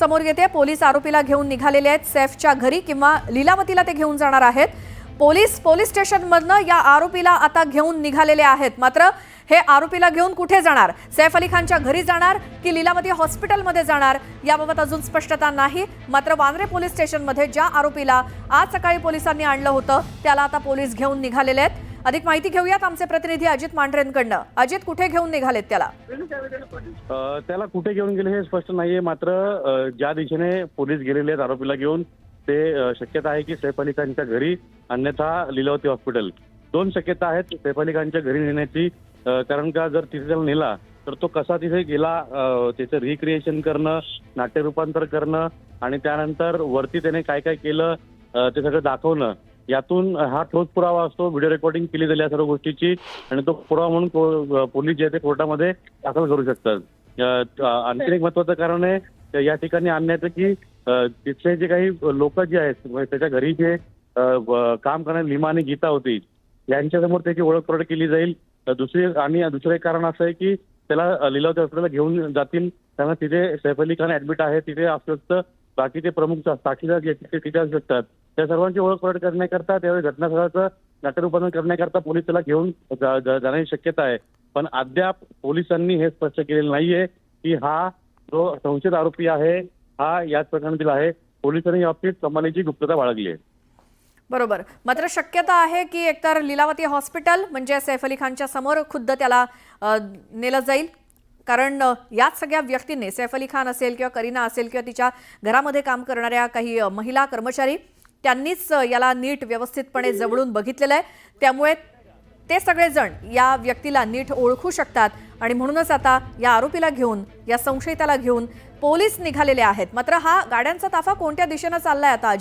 समोर येते। पोलीस आरोपीला घेऊन निघालेले आहेत सैफच्या घरी किंवा लीलावतीला ते घेऊन जाणार आहेत। पोलीस स्टेशनमधनं या आरोपीला आता घेऊन निघालेले आहेत। मात्र हे आरोपीला घेऊन कुठे जाणार? सैफ अली खानच्या घरी जाणार की लीलावती हॉस्पिटलमध्ये जाणार याबाबत अजून स्पष्टता नाही। मात्र वांद्रे पोलीस स्टेशनमध्ये ज्या आरोपीला आज सकाळी पोलिसांनी आणलं होतं त्याला आता पोलीस घेऊन निघालेले आहेत। अधिक माहिती घेऊयात आमचे प्रतिनिधी अजित मांढरेंकडनं। अजित, कुठे घेऊन निघालेत त्याला? त्याला कुठे घेऊन गेले हे स्पष्ट नाहीये। मात्र ज्या दिशेने पोलीस गेलेले आहेत आरोपीला घेऊन, ते शक्यता आहे की सैफ अली खानच्या घरी अन्यथा लीलावती हॉस्पिटल। दोन शक्यता आहेत सैफ अली खानच्या घरी नेण्याची, कारण का जर तिथे त्याला नेला तर तो कसा तिथे गेला, त्याचं रिक्रिएशन करणं, नाट्य रूपांतर करणं आणि त्यानंतर वरती त्याने काय काय केलं ते सगळं दाखवणं, यातून हा ठोस पुरावा असतो। व्हिडिओ रेकॉर्डिंग केली जाईल या सर्व गोष्टीची आणि तो पुरावा म्हणून पोलीस जे ते कोर्टामध्ये दाखल करू शकतात। आणखी एक महत्वाचं कारण आहे या ठिकाणी आणण्याचं की तिथले जे काही लोक जे आहेत त्याच्या घरी जे काम करणारी लीमा आणि गीता होती यांच्यासमोर त्याची ओळख पडळ केली जाईल। दुसरं एक कारण असं आहे की त्याला लीलावती हॉस्पिटलला घेऊन जातील, त्यांना तिथे सैफ अली खान ऍडमिट आहे, तिथे असू शकतं बाकीचे प्रमुख साक्षीदार जे तिथे असू शकतात। त्या सर्वांची ओळख पडळ करण्याकरता, त्यावेळी घटनास्थळाचं नाट्यरूपांतरण करण्याकरता पोलीस त्याला घेऊन जाण्याची शक्यता आहे। पण अद्याप पोलिसांनी हे स्पष्ट केलेलं नाहीये की हा जो संशयित आरोपी आहे हा याच प्रकरणातील आहे। पोलिसांनी याबाबतीत कमालीची गुप्तता बाळगली आहे। बरोबर। मात्र शक्यता आहे की एकतर लीलावती हॉस्पिटल म्हणजे सैफ अली खानच्या समोर खुद्द त्याला नेलं जाईल, कारण याच सगळ्या व्यक्तींनी, सैफ अली खान असेल किंवा करीना असेल किंवा तिच्या घरामध्ये काम करणाऱ्या काही महिला कर्मचारी, त्यांनीच याला नीट व्यवस्थितपणे जवळून बघितलेलं आहे। त्यामुळे ते सगळेजण या व्यक्तीला नीट ओळखू शकतात आणि म्हणूनच आता या आरोपीला घेऊन, या संशयिताला घेऊन पोलीस निघालेले आहेत। मात्र हा गाड्यांचा ताफा कोणत्या दिशेने चाललाय आता?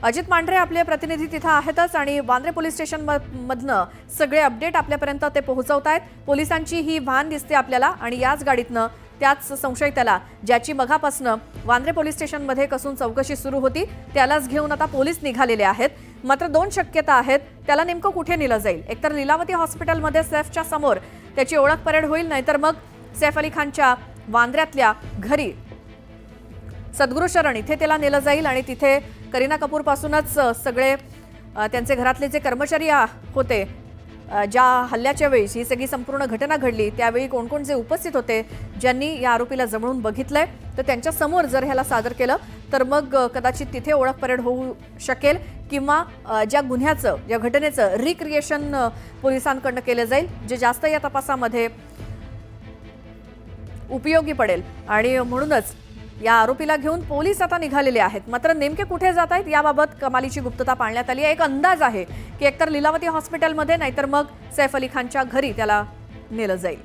अजित मांढरे आपले प्रतिनिधी तिथे आहेतच आणि वांद्रे पोलीस स्टेशन मधनं सगळे अपडेट आपल्यापर्यंत ते पोहोचवतायत। पोलिसांची ही व्हान दिसते आपल्याला आणि याच गाडीतनं त्याच संशयिताला, ज्याची मघापासनं वांद्रे पोलीस स्टेशनमध्ये कसून चौकशी सुरू होती, त्यालाच घेऊन आता पोलीस निघालेले आहेत। मात्र दोन शक्यता आहेत, त्याला नेमकं कुठे नेलं जाईल? एकतर लीलावती हॉस्पिटलमध्ये सैफच्या समोर त्याची ओळख परेड होईल, नाहीतर मग सैफ अली खानच्या वांद्र्यातल्या घरी सद्गुरू शरण इथे त्याला नेलं जाईल आणि तिथे करीना कपूर पासूनच सगळे त्यांचे घरातले जे कर्मचारी होते, ज्या हल्ल्याच्या वेळी ही सगळी संपूर्ण घटना घडली त्यावेळी कोण कोण जे उपस्थित होते, ज्यांनी या आरोपीला जवळून बघितलंय, तर त्यांच्या समोर जर ह्याला सादर केलं तर मग कदाचित तिथे ओळख परेड होऊ शकेल किंवा ज्या गुन्ह्याचं, ज्या घटनेचं रिक्रिएशन पोलिसांकडनं केलं जाईल, जे जास्त या तपासामध्ये उपयोगी पडेल। आणि म्हणूनच या आरोपीला घेऊन पोलीस आता निघालेले आहेत। मात्र नेमके कुठे जात आहेत याबाबत कमालीची गुप्तता पाळण्यात आली आहे। एक अंदाज आहे की एकतर लीलावती हॉस्पिटलमध्ये, नाहीतर मग सैफ अली खानच्या घरी त्याला नेलं जाईल।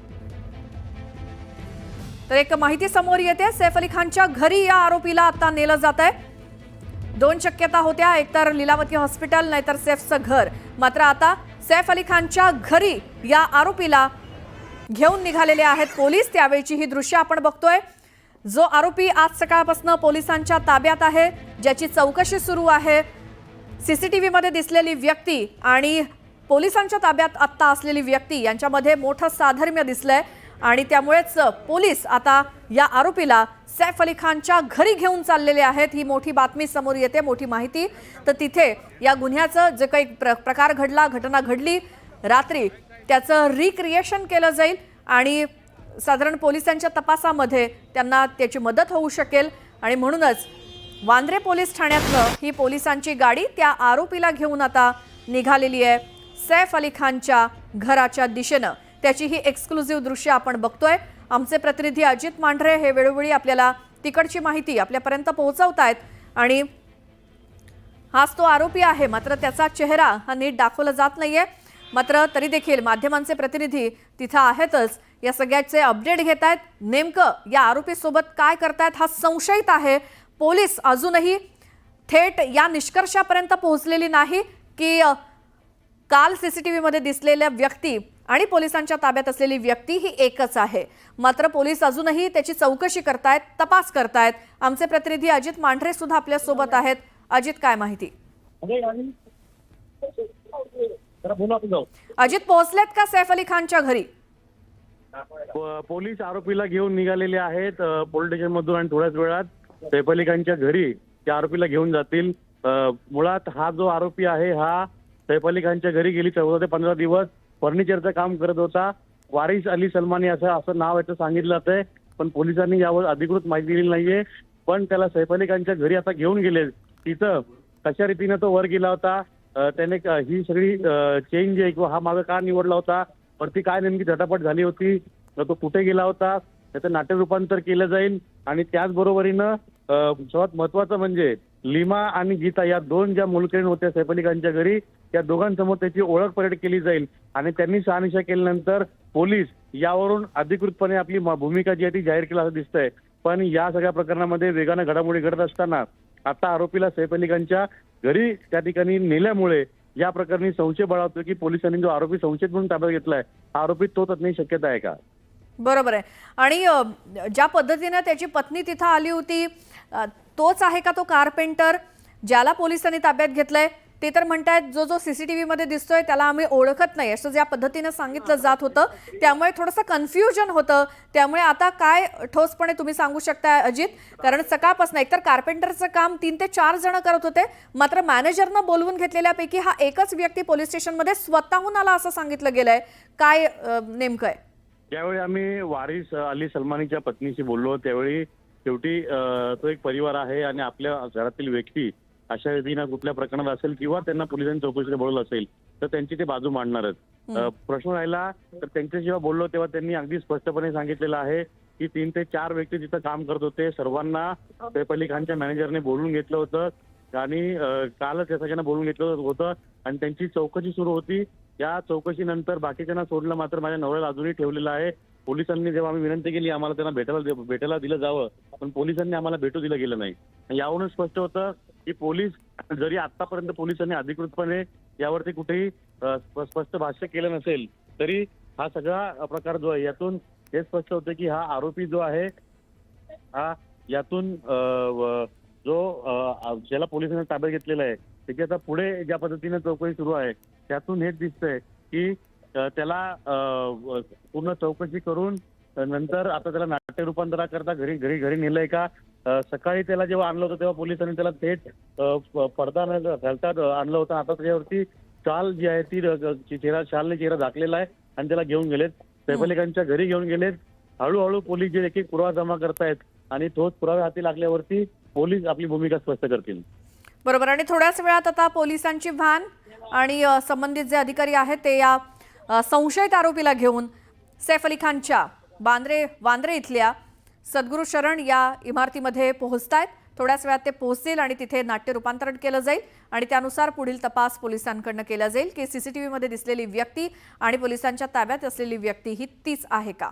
तर एक माहिती समोर येते, सैफ अली खानच्या घरी या आरोपीला आता नेलं जात आहे। दोन शक्यता होत्या, एकतर लीलावती हॉस्पिटल नाहीतर सैफचं घर। मात्र आता सैफ अली खानच्या घरी या आरोपीला घेऊन निघालेले आहेत पोलीस। त्यावेळची ही दृश्य आपण बघतोय। जो आरोपी आज सकाळपासून पोलिसांच्या ताब्यात आहे, ज्याची चौकशी सुरू आहे, सीसीटीव्ही मध्ये दिसलेली व्यक्ती आणि पोलिसांच्या ताब्यात आत्ता असलेली व्यक्ती यांच्यामध्ये मोठं साधर्म्य दिसलंय आणि त्यामुळेच पोलीस आता या आरोपीला सैफ अली खानच्या घरी घेऊन चाललेले आहेत। ही मोठी बातमी समोर येते, मोठी माहिती। तर तिथे या गुन्ह्याचं जे काही प्रकार घडला, घटना घडली रात्री, त्याचं रिक्रिएशन केलं जाईल आणि साधारण पोलिसांच्या तपासामध्ये त्यांना त्याची मदत होऊ शकेल। आणि म्हणूनच वांद्रे पोलीस ठाण्यातनं ही पोलिसांची गाडी त्या आरोपीला घेऊन आता निघालेली आहे सैफ अली खानच्या घराच्या दिशेनं। त्याची ही एक्सक्लुझिव्ह दृश्य आपण बघतोय। आमचे प्रतिनिधी अजित मांढरे हे वेळोवेळी आपल्याला तिकडची माहिती आपल्यापर्यंत पोहोचवतायत आणि हाच तो आरोपी आहे, मात्र त्याचा चेहरा हा नीट दाखवला जात नाहीये। मात्र तरी देखील माध्यमांचे प्रतिनिधी तिथं आहेतच, या सगळ्याचे अपडेट घेत आहेत। नेमकं या आरोपीसोबत काय करतायत? हा संशयित आहे। पोलीस अजूनही थेट या निष्कर्षापर्यंत पोहोचलेली नाही की काल सीसीटीव्ही मध्ये दिसलेल्या व्यक्ती आणि पोलिसांच्या ताब्यात असलेली व्यक्ती ही एकच आहे। मात्र पोलीस अजूनही त्याची चौकशी करतायत, तपास करतायत। आमचे प्रतिनिधी अजित मांढरे सुद्धा आपल्या सोबत आहेत। अजित, काय माहिती? अजित, पोहोचलेत का सैफ अली खानच्या घरी? पोलीस आरोपीला घेऊन निघालेले आहेत पोलीस स्टेशन मधून आणि थोड्याच वेळात सैफ अली खानच्या घरी त्या आरोपीला घेऊन जातील. मुळात हा जो आरोपी आहे हा सैफ अली खानच्या घरी गेली 14 ते 15 दिवस फर्निचरचं काम करत होता. वारिस अली सलमानी असं नाव याचं सांगितलं जातंय, पण पोलिसांनी यावर अधिकृत माहिती दिली नाहीये. पण त्याला सैफ अली खानच्या घरी आता घेऊन गेले. तिथं कशा रीतीने तो वर गेला होता, त्याने ही सगळी चेंज आहे किंवा हा मार्ग का निवडला होता, वरती काय नेमकी झटापट झाली होती, तो कुठे गेला होता, त्याचं नाट्य रूपांतर केलं जाईल. आणि त्याचबरोबरीनं सर्वात महत्वाचं म्हणजे लीमा आणि गीता या दोन ज्या मुलकरीण होत्या सैफ अली खानच्या घरी, त्या दोघांसमोर त्याची ओळख परेड केली जाईल. आणि त्यांनी शहानिशा केल्यानंतर पोलीस यावरून अधिकृतपणे आपली भूमिका जी आहे ती जाहीर केली असं दिसतंय. पण या सगळ्या प्रकरणामध्ये वेगानं घडामोडी घडत असताना आता आरोपीला सैफ अली खानच्या घरी त्या ठिकाणी नेल्यामुळे या प्रकरणी संशय बळावतो की पोलिसांनी जो आरोपी संशयित म्हणून ताब्यात घेतलाय आरोपी तोच असण्याची शक्यता आहे का? बरोबर आहे. आणि ज्या पद्धतीने त्याची पत्नी तिथं आली होती तोच आहे का तो कारपेंटर ज्याला पोलिसांनी ताब्यात घेतलंय? ते तर म्हणतायत जो सीसीटीव्ही मध्ये दिसतोय त्याला आम्ही ओळखत नाही असं ज्या पद्धतीने सांगितलं जात होतं, त्यामुळे थोडंसं कन्फ्युजन होतं. त्यामुळे आता काय ठोसपणे तुम्ही सांगू शकता अजित? कारण सकाळपासून एकतर कारपेंटरचं काम 3 ते 4 जण करत होते, मात्र मॅनेजरनं बोलवून घेतलेल्यापैकी हा एकच व्यक्ती पोलीस स्टेशनमध्ये स्वतःहून आला असं सांगितलं गेलंय. काय नेमकं आहे? ज्यावेळी आम्ही वारिस अली सलमानीच्या पत्नीशी बोललो त्यावेळी शेवटी तो एक परिवार आहे आणि आपल्या घरातील व्यक्ती अशा रीतीनं कुठल्या प्रकरणात असेल किंवा त्यांना पोलिसांनी चौकशीला बोलवलं असेल तर त्यांची ते बाजू मांडणारच. प्रश्न राहिला तर त्यांच्याशी जेव्हा बोललो तेव्हा त्यांनी अगदी स्पष्टपणे सांगितलेलं आहे की 3 ते 4 व्यक्ती तिथं काम करत होते. सर्वांना सैफ अली खानच्या मॅनेजरने बोलून घेतलं होतं आणि कालच या सगळ्यांना बोलून घेतलं होतं आणि त्यांची चौकशी सुरू होती. या चौकशीनंतर बाकीच्यांना सोडलं, मात्र माझ्या नवऱ्याला अजूनही ठेवलेलं आहे. पोलिसांनी जेव्हा आम्ही विनंती केली आम्हाला त्यांना भेटायला दिलं जावं, पण पोलिसांनी आम्हाला भेटू दिलं गेलं नाही. यावरून स्पष्ट होतं की पोलीस जरी आतापर्यंत पोलिसांनी अधिकृतपणे यावरती कुठेही स्पष्ट भाष्य केलं नसेल तरी हा सगळा प्रकार जो आहे यातून हे स्पष्ट होतं की हा आरोपी जो आहे हा यातून जो ज्याला पोलिसांनी ताब्यात घेतलेला आहे त्याची आता पुढे ज्या पद्धतीने चौकशी सुरू आहे त्यातून हेच दिसतंय की त्याला पूर्ण चौकशी करून नंतर आता त्याला नाट्य रूपांतराकरता घरी नेलंय का? सकाळी त्याला जेव्हा आणलं होतं तेव्हा पोलिसांनी त्याला थेट पडदा घालता आणलं होतं. आता त्याच्यावरती शाल जी आहे ती शालने चेहरा झाकलेला आहे आणि त्याला घेऊन गेलेत. सैफ अली खानच्या घरी घेऊन गेलेत. हळूहळू पोलीस जे एक पुरावा जमा करतायत आणि तोच पुरावे हाती लागल्यावरती पोलीस आपली भूमिका स्पष्ट करतील. बरोबर. आणि थोड्याच वेळात आता पोलिसांची व्हॅन आणि संबंधित जे अधिकारी आहेत ते या संशयित आरोपीला घेऊन सैफ अली खानच्या वांद्रे इथल्या सद्गुरू शरण या इमारतीमध्ये पोहोचतायत. थोड्याच वेळात ते पोहोचतील आणि तिथे नाट्य रूपांतरण केलं जाईल आणि त्यानुसार पुढील तपास पोलिसांकडनं केला जाईल की सीसीटीव्ही मध्ये दिसलेली व्यक्ती आणि पोलिसांच्या ताब्यात असलेली व्यक्ती ही तीच आहे का.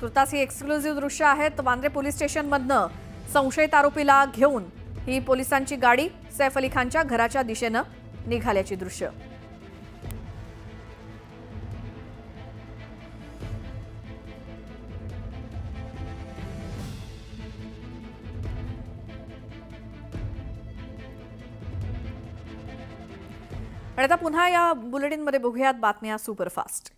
तुर्तास ही एक्सक्लुझिव्ह दृश्य आहेत. वांद्रे पोलीस स्टेशनमधनं संशयित आरोपीला घेऊन ही पोलिसांची गाडी सैफ अली खानच्या घराच्या दिशेनं निघाल्याची दृश्य. आणि आता पुन्हा या बुलेटिनमध्ये बघूयात बातम्या सुपरफास्ट.